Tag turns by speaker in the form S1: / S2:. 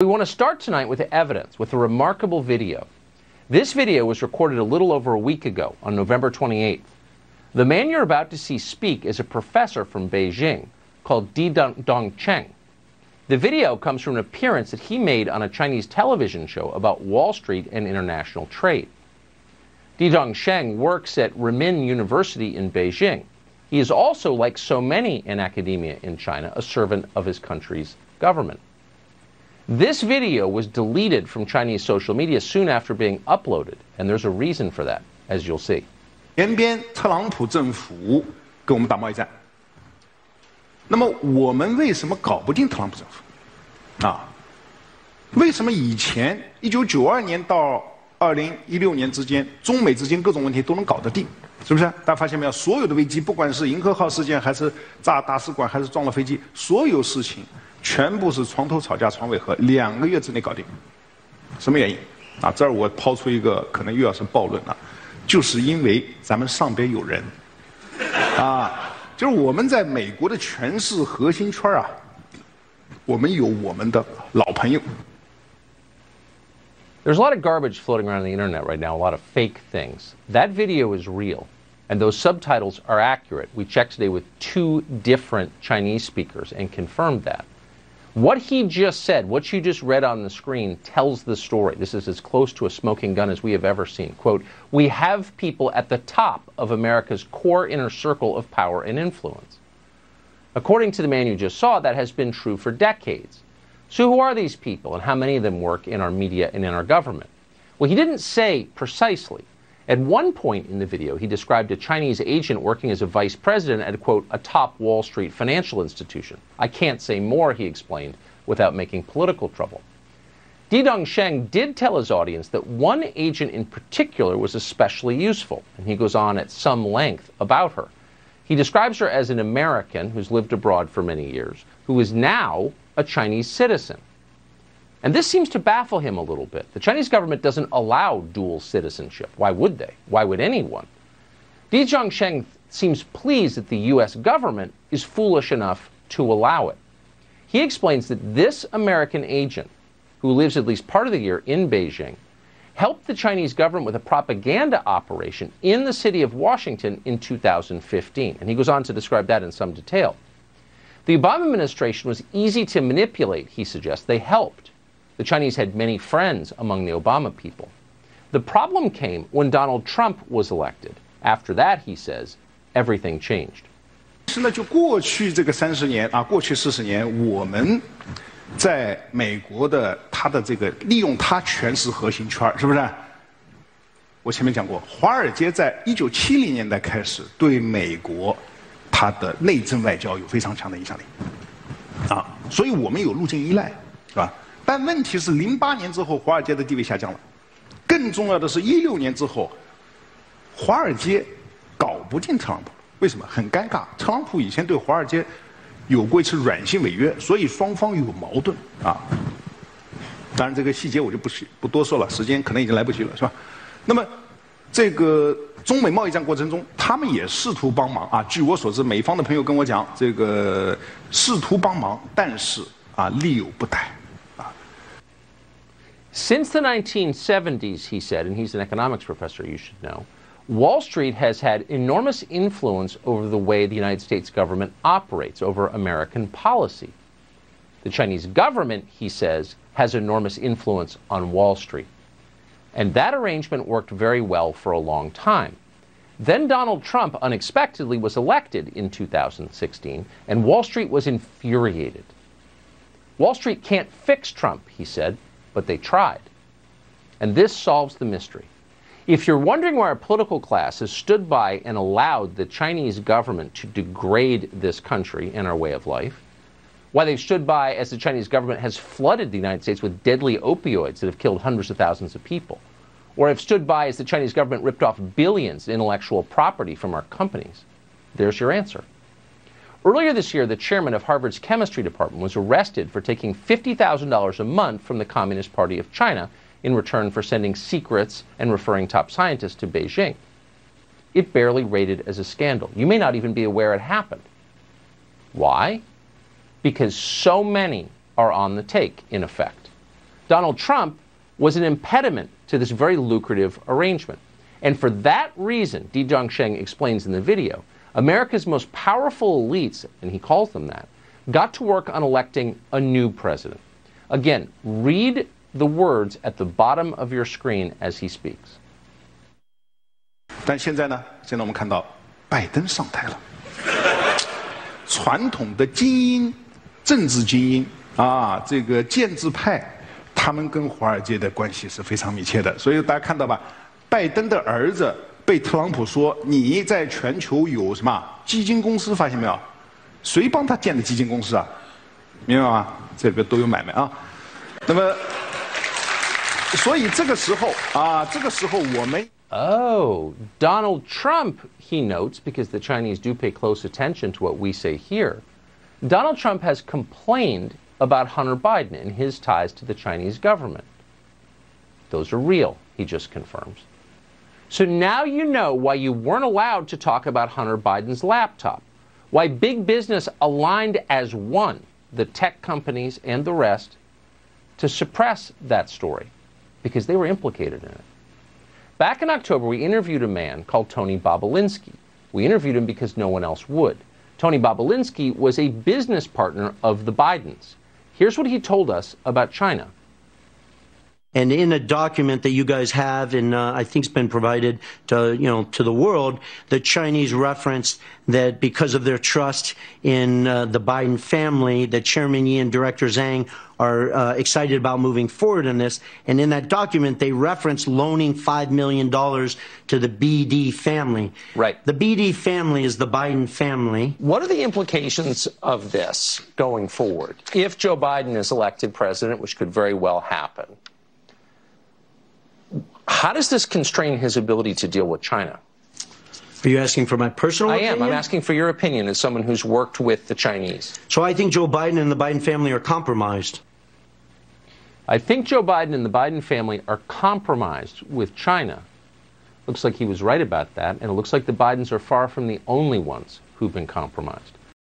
S1: We want to start tonight with evidence, with a remarkable video. This video was recorded a little over a week ago, on November 28th. The man you're about to see speak is a professor from Beijing called Di Dongcheng. The video comes from an appearance that he made on a Chinese television show about Wall Street and international trade. Di Dongcheng works at Renmin University in Beijing. He is also, like so many in academia in China, a servant of his country's government. This video was deleted from Chinese social media soon after being uploaded, and there's a reason for that, as you'll see.
S2: 前边特朗普政府跟我们打贸易战，那么我们为什么搞不定特朗普政府？啊，为什么以前1992年到2016年之间，中美之间各种问题都能搞得定？是不是？大家发现没有？所有的危机，不管是银河号事件，还是炸大使馆，还是撞了飞机，所有事情。 全部是床头吵架床尾和，2个月之内搞定。什么原因？啊，这儿我抛出一个可能又要是暴论了，就是因为咱们上边有人，啊，就是我们在美国的权势核心圈啊，我们有我们的老朋友。
S1: There's a lot of garbage floating around the internet right now, a lot of fake things. That video is real, and those subtitles are accurate. We checked today with 2 different Chinese speakers and confirmed that. What he just said, what you just read on the screen, tells the story. This is as close to a smoking gun as we have ever seen. Quote, we have people at the top of America's core inner circle of power and influence. According to the man you just saw, that has been true for decades. So who are these people, and how many of them work in our media and in our government? Well, he didn't say precisely. At one point in the video, he described a Chinese agent working as a vice president at, quote, a top Wall Street financial institution. I can't say more, he explained, without making political trouble. Di Dongcheng did tell his audience that one agent in particular was especially useful, and he goes on at some length about her. He describes her as an American who's lived abroad for many years, who is now a Chinese citizen. And this seems to baffle him a little bit. The Chinese government doesn't allow dual citizenship. Why would they? Why would anyone? Di Dongcheng seems pleased that the U.S. government is foolish enough to allow it. He explains that this American agent, who lives at least part of the year in Beijing, helped the Chinese government with a propaganda operation in the city of Washington in 2015. And he goes on to describe that in some detail. The Obama administration was easy to manipulate, he suggests. They helped. The Chinese had many friends among the Obama people. The problem came when Donald Trump was elected. After that, he says, everything changed.
S2: 是呢，就过去这个30年啊，过去40年，我们在美国的他的这个利用他权势核心圈，是不是？我前面讲过，华尔街在1970年代开始对美国它的内政外交有非常强的影响力，啊，所以我们有路径依赖，是吧？ 但问题是，08年之后，华尔街的地位下降了。更重要的是，16年之后，华尔街搞不定特朗普，为什么？很尴尬。特朗普以前对华尔街有过一次软性违约，所以双方有矛盾啊。当然，这个细节我就不多说了，时间可能已经来不及了，是吧？那么，这个中美贸易战过程中，他们也试图帮忙啊。据我所知，美方的朋友跟我讲，这个试图帮忙，但是啊，力有不逮。
S1: Since the 1970s, he said, and he's an economics professor, you should know, Wall Street has had enormous influence over the way the United States government operates, over American policy. The Chinese government, he says, has enormous influence on Wall Street. And that arrangement worked very well for a long time. Then Donald Trump unexpectedly was elected in 2016, and Wall Street was infuriated. Wall Street can't fix Trump, he said, but they tried. And this solves the mystery. If you're wondering why our political class has stood by and allowed the Chinese government to degrade this country and our way of life, why they've stood by as the Chinese government has flooded the United States with deadly opioids that have killed hundreds of thousands of people, or have stood by as the Chinese government ripped off billions in intellectual property from our companies, there's your answer. Earlier this year, the chairman of Harvard's chemistry department was arrested for taking $50,000 a month from the Communist Party of China in return for sending secrets and referring top scientists to Beijing. It barely rated as a scandal. You may not even be aware it happened. Why? Because so many are on the take, in effect. Donald Trump was an impediment to this very lucrative arrangement. And for that reason, Di Zhangsheng explains in the video, America's most powerful elites, and he calls them that, got to work on electing a new president. Again, read the words at the bottom of your screen as he speaks.
S2: 但现在呢？现在我们看到拜登上台了，传统的精英、政治精英啊，这个建制派，他们跟华尔街的关系是非常密切的。所以大家看到吧，拜登的儿子被特朗普说你在全球有什么基金公司，发现没有？谁帮他建的基金公司啊？明白吗？这个都有买卖啊。那么，所以这个时候啊，这个时候我们。
S1: Oh, Donald Trump, he notes, because the Chinese do pay close attention to what we say here, Donald Trump has complained about Hunter Biden and his ties to the Chinese government. Those are real, he just confirms. So now you know why you weren't allowed to talk about Hunter Biden's laptop, why big business aligned as one, the tech companies and the rest, to suppress that story, because they were implicated in it. Back in October, we interviewed a man called Tony Bobulinski. We interviewed him because no one else would. Tony Bobulinski was a business partner of the Bidens. Here's what he told us about China.
S3: And in a document that you guys have, and I think it's been provided to to the world, the Chinese referenced that because of their trust in the Biden family, that Chairman Yi and Director Zhang are excited about moving forward in this. And in that document, they referenced loaning $5 million to the BD family.
S4: Right.
S3: The BD family is the Biden family.
S4: What are the implications of this going forward? If Joe Biden is elected president, which could very well happen, how does this constrain his ability to deal with China?
S3: Are you asking for my personal opinion?
S4: I'm asking for your opinion as someone who's worked with the Chinese.
S3: So I think Joe Biden and the Biden family are compromised.
S1: I think Joe Biden and the Biden family are compromised with China. Looks like he was right about that, and it looks like the Bidens are far from the only ones who've been compromised.